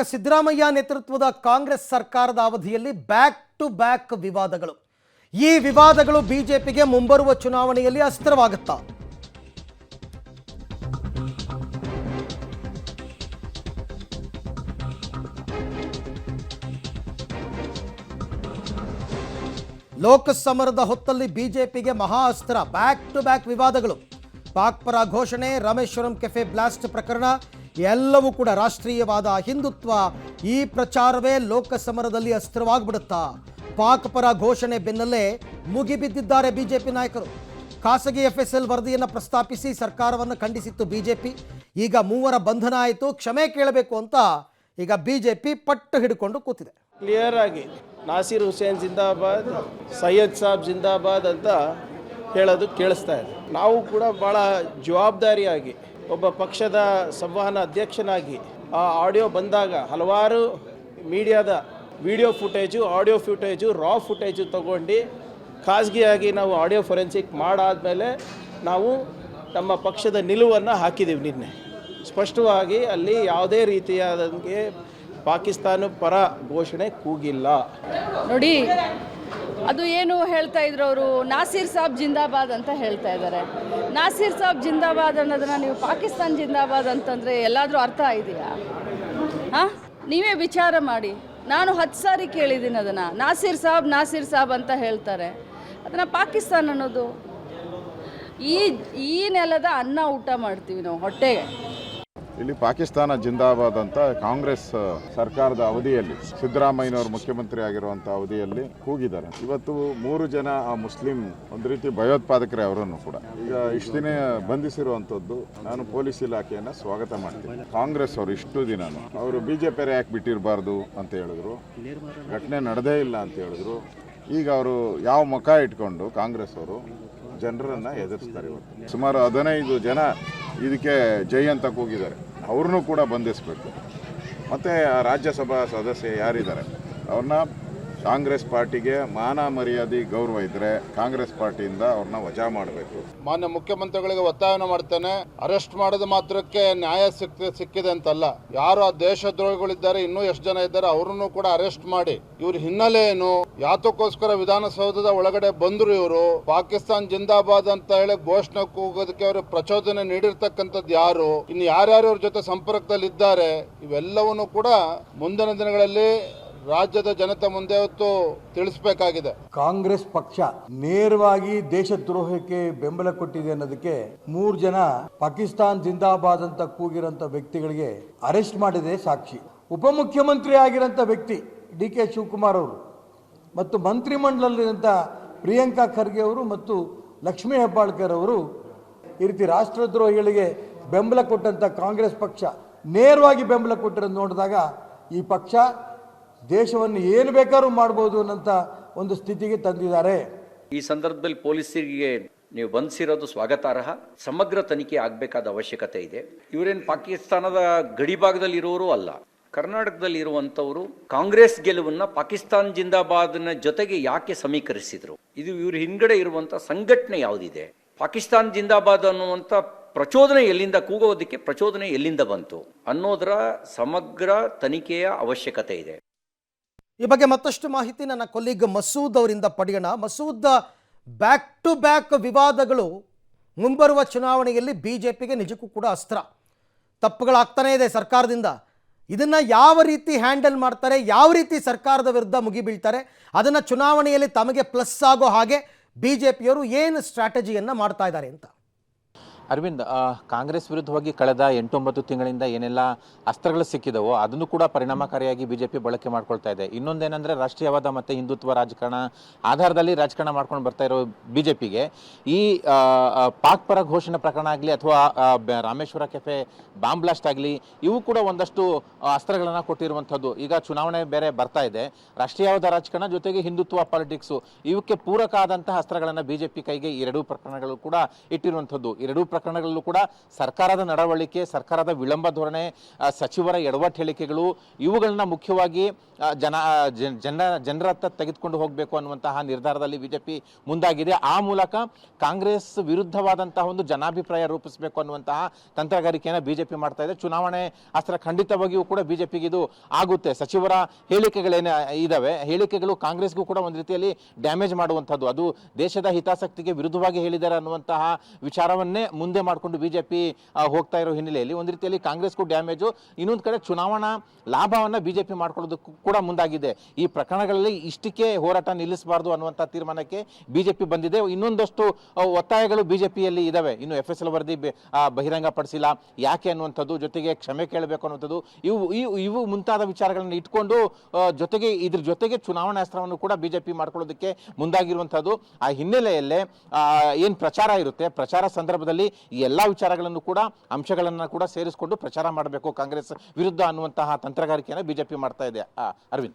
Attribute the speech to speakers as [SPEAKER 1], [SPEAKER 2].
[SPEAKER 1] ಸಿದ್ದರಾಮಯ್ಯ ನೇತೃತ್ವದ ಕಾಂಗ್ರೆಸ್ ಸರ್ಕಾರದ ಅವಧಿಯಲ್ಲಿ ಬ್ಯಾಕ್ ಟು ಬ್ಯಾಕ್ ವಿವಾದಗಳು. ಈ ವಿವಾದಗಳು ಬಿಜೆಪಿಗೆ ಮುಂಬರುವ ಚುನಾವಣೆಯಲ್ಲಿ ಅಸ್ತ್ರವಾಗುತ್ತಾ? ಲೋಕಸಮರದ ಹೊತ್ತಲ್ಲಿ ಬಿಜೆಪಿಗೆ ಮಹಾ ಅಸ್ತ್ರ ಬ್ಯಾಕ್ ಟು ಬ್ಯಾಕ್ ವಿವಾದಗಳು. ಪಾಕ್ ಪರ ಘೋಷಣೆ, ರಾಮೇಶ್ವರಂ ಕೆಫೆ ಬ್ಲಾಸ್ಟ್ ಪ್ರಕರಣ ಎಲ್ಲವೂ ಕೂಡ ರಾಷ್ಟ್ರೀಯವಾದ ಹಿಂದುತ್ವ ಈ ಪ್ರಚಾರವೇ ಲೋಕಸಮರದಲ್ಲಿ ಅಸ್ತ್ರವಾಗ್ಬಿಡುತ್ತಾ? ಪಾಕ್ ಪರ ಘೋಷಣೆ ಬೆನ್ನಲ್ಲೇ ಮುಗಿಬಿದ್ದಿದ್ದಾರೆ ಬಿಜೆಪಿ ನಾಯಕರು. ಖಾಸಗಿ FSL ವರದಿಯನ್ನು ಪ್ರಸ್ತಾಪಿಸಿ ಸರ್ಕಾರವನ್ನು ಖಂಡಿಸಿತ್ತು ಬಿಜೆಪಿ. ಈಗ ಮೂವರ ಬಂಧನ ಆಯಿತು, ಕ್ಷಮೆ ಕೇಳಬೇಕು ಅಂತ ಈಗ ಬಿಜೆಪಿ ಪಟ್ಟು ಹಿಡ್ಕೊಂಡು ಕೂತಿದೆ.
[SPEAKER 2] ಕ್ಲಿಯರ್ ಆಗಿ ನಾಸೀರ್ ಹುಸೇನ್ ಜಿಂದಾಬಾದ್, ಸೈಯದ್ ಸಾಬ್ ಜಿಂದಾಬಾದ್ ಅಂತ ಹೇಳೋದು ಕೇಳಿಸ್ತಾ ಇದೆ. ನಾವು ಕೂಡ ಭಾಳ ಜವಾಬ್ದಾರಿಯಾಗಿ ಒಬ್ಬ ಪಕ್ಷದ ಸಂವಹನ ಅಧ್ಯಕ್ಷನಾಗಿ ಆ ಆಡಿಯೋ ಬಂದಾಗ ಹಲವಾರು ಮೀಡಿಯಾದ ವಿಡಿಯೋ ಫುಟೇಜು, ಆಡಿಯೋ ಫುಟೇಜು, ರಾ ಫುಟೇಜು ತಗೊಂಡು ಖಾಸಗಿಯಾಗಿ ನಾವು ಆಡಿಯೋ ಫೊರೆನ್ಸಿಕ್ ಮಾಡಾದಮೇಲೆ ನಾವು ನಮ್ಮ ಪಕ್ಷದ ನಿಲುವನ್ನು ಹಾಕಿದ್ದೀವಿ. ನಿನ್ನೆ ಸ್ಪಷ್ಟವಾಗಿ ಅಲ್ಲಿ ಯಾವುದೇ ರೀತಿಯಾದಂಗೆ ಪಾಕಿಸ್ತಾನ ಪರ ಘೋಷಣೆ ಕೂಗಿಲ್ಲ.
[SPEAKER 3] ನೋಡಿ, ಅದು ಏನು ಹೇಳ್ತಾ ಇದ್ರು ಅವರು, ನಾಸೀರ್ ಸಾಬ್ ಜಿಂದಾಬಾದ್ ಅಂತ ಹೇಳ್ತಾ ಇದ್ದಾರೆ. ನಾಸೀರ್ ಸಾಬ್ ಜಿಂದಾಬಾದ್ ಅನ್ನೋದನ್ನ ನೀವು ಪಾಕಿಸ್ತಾನ್ ಜಿಂದಾಬಾದ್ ಅಂತಂದರೆ ಎಲ್ಲಾದರೂ ಅರ್ಥ ಇದೆಯಾ? ಹಾಂ, ನೀವೇ ವಿಚಾರ ಮಾಡಿ. ನಾನು 10 ಸಾರಿ ಕೇಳಿದ್ದೀನಿ ಅದನ್ನು. ನಾಸೀರ್ ಸಾಬ್ ಅಂತ ಹೇಳ್ತಾರೆ, ಅದನ್ನು ಪಾಕಿಸ್ತಾನ್ ಅನ್ನೋದು. ಈ ನೆಲದ ಅನ್ನ ಊಟ ಮಾಡ್ತೀವಿ ನಾವು ಹೊಟ್ಟೆಗೆ.
[SPEAKER 4] ಇಲ್ಲಿ ಪಾಕಿಸ್ತಾನ ಜಿಂದಾಬಾದ್ ಅಂತ ಕಾಂಗ್ರೆಸ್ ಸರ್ಕಾರದ ಅವಧಿಯಲ್ಲಿ ಸಿದ್ದರಾಮಯ್ಯನವರು ಮುಖ್ಯಮಂತ್ರಿ ಆಗಿರುವಂಥ ಅವಧಿಯಲ್ಲಿ ಕೂಗಿದ್ದಾರೆ. ಇವತ್ತು 3 ಜನ ಮುಸ್ಲಿಂ ಒಂದು ರೀತಿ ಭಯೋತ್ಪಾದಕರೇ ಅವರನ್ನು ಕೂಡ ಈಗ ಇಷ್ಟು ದಿನ ಬಂಧಿಸಿರುವಂಥದ್ದು ನಾನು ಪೊಲೀಸ್ ಇಲಾಖೆಯನ್ನು ಸ್ವಾಗತ ಮಾಡ್ತೀನಿ. ಕಾಂಗ್ರೆಸ್ ಅವರು ಇಷ್ಟು ದಿನನೂ ಅವರು BJP ಯಾಕೆ ಬಿಟ್ಟಿರಬಾರ್ದು ಅಂತ ಹೇಳಿದ್ರು, ಘಟನೆ ನಡೆದೇ ಇಲ್ಲ ಅಂತ ಹೇಳಿದ್ರು. ಈಗ ಅವರು ಯಾವ ಮುಖ ಇಟ್ಕೊಂಡು ಕಾಂಗ್ರೆಸ್ ಅವರು ಜನರನ್ನು ಎದುರಿಸ್ತಾರೆ. ಇವತ್ತು ಸುಮಾರು 15 ಜನ ಇದಕ್ಕೆ ಜೈ ಅಂತ ಕೂಗಿದ್ದಾರೆ. ಅವ್ರನ್ನೂ ಕೂಡ ಬಂಧಿಸಬೇಕು. ಮತ್ತು ರಾಜ್ಯಸಭಾ ಸದಸ್ಯ ಯಾರಿದ್ದಾರೆ ಅವ್ರನ್ನ ಕಾಂಗ್ರೆಸ್ ಪಾರ್ಟಿಗೆ ಮಾನ ಮರ್ಯಾದೆ ಗೌರವ ಇದ್ದರೆ ಕಾಂಗ್ರೆಸ್ ಪಾರ್ಟಿಯಿಂದ ಅವ್ರನ್ನ ವಜಾ ಮಾಡಬೇಕು.
[SPEAKER 5] ಮಾನ್ಯ ಮುಖ್ಯಮಂತ್ರಿಗಳಿಗೆ ಒತ್ತಾಯನ ಮಾಡ್ತೇನೆ, ಅರೆಸ್ಟ್ ಮಾಡೋದು ಮಾತ್ರಕ್ಕೆ ನ್ಯಾಯ ಸಿಕ್ಕಿದೆ ಅಂತಲ್ಲ. ಯಾರು ಆ ದೇಶದ್ರೋಹಿಗಳಿದ್ದಾರೆ, ಇನ್ನೂ ಎಷ್ಟು ಜನ ಇದ್ದಾರೆ, ಅವ್ರನ್ನು ಕೂಡ ಅರೆಸ್ಟ್ ಮಾಡಿ. ಇವ್ರ ಹಿನ್ನೆಲೆ ಏನು, ಯಾತಕ್ಕೋಸ್ಕರ ವಿಧಾನಸೌಧದ ಒಳಗಡೆ ಬಂದ್ರು ಇವರು, ಪಾಕಿಸ್ತಾನ್ ಜಿಂದಾಬಾದ್ ಅಂತ ಹೇಳಿ ಘೋಷಣೆ ಕೂಗೋದಕ್ಕೆ ಅವರು ಪ್ರಚೋದನೆ ನೀಡಿರ್ತಕ್ಕಂಥದ್ದು ಯಾರು, ಇನ್ನು ಯಾರ್ಯಾರು ಇವ್ರ ಜೊತೆ ಸಂಪರ್ಕದಲ್ಲಿ ಇದ್ದಾರೆ, ಇವೆಲ್ಲವನ್ನು ಕೂಡ ಮುಂದಿನ ದಿನಗಳಲ್ಲಿ ರಾಜ್ಯದ ಜನತೆ ಮುಂದೆ ಹೊತ್ತು ತಿಳಿಸಬೇಕಾಗಿದೆ.
[SPEAKER 6] ಕಾಂಗ್ರೆಸ್ ಪಕ್ಷ ನೇರವಾಗಿ ದೇಶದ್ರೋಹಕ್ಕೆ ಬೆಂಬಲ ಕೊಟ್ಟಿದೆ ಅನ್ನೋದಕ್ಕೆ 3 ಜನ ಪಾಕಿಸ್ತಾನ್ ಜಿಂದಾಬಾದ್ ಅಂತ ಕೂಗಿರಂತ ವ್ಯಕ್ತಿಗಳಿಗೆ ಅರೆಸ್ಟ್ ಮಾಡಿದೆ ಸಾಕ್ಷಿ. ಉಪಮುಖ್ಯಮಂತ್ರಿ ಆಗಿರೋಂಥ ವ್ಯಕ್ತಿ DK ಶಿವಕುಮಾರ್ ಅವರು ಮತ್ತು ಮಂತ್ರಿಮಂಡಲದಲ್ಲಿರುವಂಥ ಪ್ರಿಯಾಂಕಾ ಖರ್ಗೆ ಅವರು ಮತ್ತು ಲಕ್ಷ್ಮೀ ಹೆಬ್ಬಾಳ್ಕರ್ ಅವರು ಈ ರೀತಿ ರಾಷ್ಟ್ರದ್ರೋಹಿಗಳಿಗೆ ಬೆಂಬಲ ಕೊಟ್ಟಂಥ ಕಾಂಗ್ರೆಸ್ ಪಕ್ಷ ನೇರವಾಗಿ ಬೆಂಬಲ ಕೊಟ್ಟಿರೋದು ನೋಡಿದಾಗ ಈ ಪಕ್ಷ ದೇಶವನ್ನು ಏನು ಬೇಕಾದ್ರೂ ಮಾಡ್ಬೋದು ಅನ್ನೋಂಥ ಒಂದು ಸ್ಥಿತಿಗೆ ತಂದಿದ್ದಾರೆ.
[SPEAKER 7] ಈ ಸಂದರ್ಭದಲ್ಲಿ ಪೊಲೀಸರಿಗೆ ನೀವು ಬಂಧಿಸಿರೋದು ಸ್ವಾಗತಾರ್ಹ. ಸಮಗ್ರ ತನಿಖೆ ಆಗಬೇಕಾದ ಅವಶ್ಯಕತೆ ಇದೆ. ಇವರೇನು ಪಾಕಿಸ್ತಾನದ ಗಡಿ ಭಾಗದಲ್ಲಿ ಇರೋರು ಅಲ್ಲ, ಕರ್ನಾಟಕದಲ್ಲಿ ಇರುವಂಥವರು. ಕಾಂಗ್ರೆಸ್ ಗೆಲುವನ್ನ ಪಾಕಿಸ್ತಾನ್ ಜಿಂದಾಬಾದ್ನ ಜೊತೆಗೆ ಯಾಕೆ ಸಮೀಕರಿಸಿದ್ರು? ಇದು ಇವ್ರ ಹಿಂದ್ಗಡೆ ಇರುವಂಥ ಸಂಘಟನೆ ಯಾವುದಿದೆ? ಪಾಕಿಸ್ತಾನ್ ಜಿಂದಾಬಾದ್ ಅನ್ನುವಂಥ ಪ್ರಚೋದನೆ ಎಲ್ಲಿಂದ, ಕೂಗೋದಕ್ಕೆ ಪ್ರಚೋದನೆ ಎಲ್ಲಿಂದ ಬಂತು ಅನ್ನೋದರ ಸಮಗ್ರ ತನಿಖೆಯ ಅವಶ್ಯಕತೆ ಇದೆ.
[SPEAKER 1] ಈ ಬಗ್ಗೆ ಮತ್ತಷ್ಟು ಮಾಹಿತಿ ನನ್ನ ಕೊಲೀಗ್ ಮಸೂದ್ ಅವರಿಂದ ಪಡೆಯೋಣ. ಮಸೂದ್, ಬ್ಯಾಕ್ ಟು ಬ್ಯಾಕ್ ವಿವಾದಗಳು ಮುಂಬರುವ ಚುನಾವಣೆಯಲ್ಲಿ ಬಿಜೆಪಿಗೆ ನಿಜಕ್ಕೂ ಕೂಡ ಅಸ್ತ್ರ. ತಪ್ಪುಗಳಾಗ್ತಾನೇ ಇದೆ ಸರ್ಕಾರದಿಂದ. ಇದನ್ನು ಯಾವ ರೀತಿ ಹ್ಯಾಂಡಲ್ ಮಾಡ್ತಾರೆ, ಯಾವ ರೀತಿ ಸರ್ಕಾರದ ವಿರುದ್ಧ ಮುಗಿಬೀಳ್ತಾರೆ, ಅದನ್ನು ಚುನಾವಣೆಯಲ್ಲಿ ತಮಗೆ ಪ್ಲಸ್ ಆಗೋ ಹಾಗೆ ಬಿಜೆಪಿಯವರು ಏನು ಸ್ಟ್ರಾಟಜಿಯನ್ನು ಮಾಡ್ತಾ ಇದ್ದಾರೆ ಅಂತ?
[SPEAKER 8] ಅರವಿಂದ್, ಕಾಂಗ್ರೆಸ್ ವಿರುದ್ಧವಾಗಿ ಕಳೆದ 8-9 ತಿಂಗಳಿಂದ ಏನೆಲ್ಲ ಅಸ್ತ್ರಗಳು ಸಿಕ್ಕಿದವೋ ಅದನ್ನು ಕೂಡ ಪರಿಣಾಮಕಾರಿಯಾಗಿ ಬಿಜೆಪಿ ಬಳಕೆ ಮಾಡ್ಕೊಳ್ತಾ ಇದೆ. ಇನ್ನೊಂದೇನೆಂದರೆ ರಾಷ್ಟ್ರೀಯವಾದ ಮತ್ತು ಹಿಂದುತ್ವ ರಾಜಕಾರಣ ಆಧಾರದಲ್ಲಿ ರಾಜಕಾರಣ ಮಾಡ್ಕೊಂಡು ಬರ್ತಾ ಇರೋ ಬಿಜೆಪಿಗೆ ಈ ಪಾಕ್ ಪರ ಘೋಷಣೆ ಪ್ರಕರಣ ಆಗಲಿ ಅಥವಾ ರಾಮೇಶ್ವರ ಕೆಫೆ ಬಾಂಬ್ ಬ್ಲಾಸ್ಟ್ ಆಗಲಿ, ಇವು ಕೂಡ ಒಂದಷ್ಟು ಅಸ್ತ್ರಗಳನ್ನು ಕೊಟ್ಟಿರುವಂಥದ್ದು. ಈಗ ಚುನಾವಣೆ ಬೇರೆ ಬರ್ತಾ ಇದೆ, ರಾಷ್ಟ್ರೀಯವಾದ ರಾಜಕಾರಣ ಜೊತೆಗೆ ಹಿಂದುತ್ವ ಪಾಲಿಟಿಕ್ಸು, ಇವಕ್ಕೆ ಪೂರಕ ಆದಂತಹ ಅಸ್ತ್ರಗಳನ್ನು ಬಿಜೆಪಿ ಕೈಗೆ ಈ 2 ಪ್ರಕರಣಗಳು ಕೂಡ ಇಟ್ಟಿರುವಂಥದ್ದು. 2 ಪ್ರಕರಣಗಳಲ್ಲೂ ಕೂಡ ಸರ್ಕಾರದ ನಡವಳಿಕೆ, ಸರ್ಕಾರದ ವಿಳಂಬ ಧೋರಣೆ, ಸಚಿವರ ಎಡವಟ್ಟು ಹೇಳಿಕೆಗಳು ಇವುಗಳನ್ನ ಮುಖ್ಯವಾಗಿ ಜನರತ್ತ ತೆಗೆದುಕೊಂಡು ಹೋಗಬೇಕು ಅನ್ನುವಂತಹ ನಿರ್ಧಾರದಲ್ಲಿ ಬಿಜೆಪಿ ಮುಂದಾಗಿದೆ. ಆ ಮೂಲಕ ಕಾಂಗ್ರೆಸ್ ವಿರುದ್ಧವಾದಂತಹ ಒಂದು ಜನಾಭಿಪ್ರಾಯ ರೂಪಿಸಬೇಕು ಅನ್ನುವಂತಹ ತಂತ್ರಗಾರಿಕೆಯನ್ನು ಬಿಜೆಪಿ ಮಾಡ್ತಾ ಇದೆ. ಚುನಾವಣೆ ಅಸ್ತ್ರ ಖಂಡಿತವಾಗಿಯೂ ಕೂಡ ಬಿಜೆಪಿಗೆ ಇದು ಆಗುತ್ತೆ. ಸಚಿವರ ಹೇಳಿಕೆಗಳೇನೇ ಇದಾವೆ, ಹೇಳಿಕೆಗಳು ಕಾಂಗ್ರೆಸ್ಗೂ ಕೂಡ ಒಂದು ರೀತಿಯಲ್ಲಿ ಡ್ಯಾಮೇಜ್ ಮಾಡುವಂಥದ್ದು, ಅದು ದೇಶದ ಹಿತಾಸಕ್ತಿಗೆ ವಿರುದ್ಧವಾಗಿ ಹೇಳಿದ್ದಾರೆ ಅನ್ನುವಂತಹ ವಿಚಾರವನ್ನೇ ಮುಂದೆ ಮಾಡಿಕೊಂಡು ಬಿಜೆಪಿ ಹೋಗ್ತಾ ಇರೋ ಹಿನ್ನೆಲೆಯಲ್ಲಿ ಒಂದು ರೀತಿಯಲ್ಲಿ ಕಾಂಗ್ರೆಸ್ಗೂ ಡ್ಯಾಮೇಜು, ಇನ್ನೊಂದು ಕಡೆ ಚುನಾವಣಾ ಲಾಭವನ್ನು ಬಿಜೆಪಿ ಮಾಡ್ಕೊಳ್ಳೋದಕ್ಕೂ ಕೂಡ ಮುಂದಾಗಿದೆ. ಈ ಪ್ರಕರಣಗಳಲ್ಲಿ ಇಷ್ಟಕ್ಕೆ ಹೋರಾಟ ನಿಲ್ಲಿಸಬಾರ್ದು ಅನ್ನುವಂಥ ತೀರ್ಮಾನಕ್ಕೆ ಬಿಜೆಪಿ ಬಂದಿದೆ. ಇನ್ನೊಂದಷ್ಟು ಒತ್ತಾಯಗಳು ಬಿಜೆಪಿಯಲ್ಲಿ ಇದಾವೆ. ಇನ್ನು FSL ವರದಿ ಬಹಿರಂಗ ಪಡಿಸಿಲ್ಲ ಯಾಕೆ ಅನ್ನುವಂಥದ್ದು, ಜೊತೆಗೆ ಕ್ಷಮೆ ಕೇಳಬೇಕು ಅನ್ನುವಂಥದ್ದು, ಇವು ಮುಂತಾದ ವಿಚಾರಗಳನ್ನು ಇಟ್ಕೊಂಡು ಇದ್ರ ಜೊತೆಗೆ ಚುನಾವಣಾ ಅಸ್ತ್ರವನ್ನು ಕೂಡ ಬಿಜೆಪಿ ಮಾಡ್ಕೊಳ್ಳೋದಕ್ಕೆ ಮುಂದಾಗಿರುವಂಥದ್ದು. ಆ ಹಿನ್ನೆಲೆಯಲ್ಲೇ ಏನು ಪ್ರಚಾರ ಇರುತ್ತೆ, ಪ್ರಚಾರ ಸಂದರ್ಭದಲ್ಲಿ ಈ ಎಲ್ಲ ವಿಚಾರಗಳನ್ನು ಕೂಡ ಅಂಶಗಳನ್ನು ಕೂಡ ಸೇರಿಸಿಕೊಂಡು ಪ್ರಚಾರ ಮಾಡಬೇಕು ಕಾಂಗ್ರೆಸ್ ವಿರುದ್ಧ ಅನ್ನುವಂತಹ ತಂತ್ರಗಾರಿಕೆಯನ್ನು ಬಿಜೆಪಿ ಮಾಡ್ತಾ ಇದೆ. ಅರವಿಂದ್.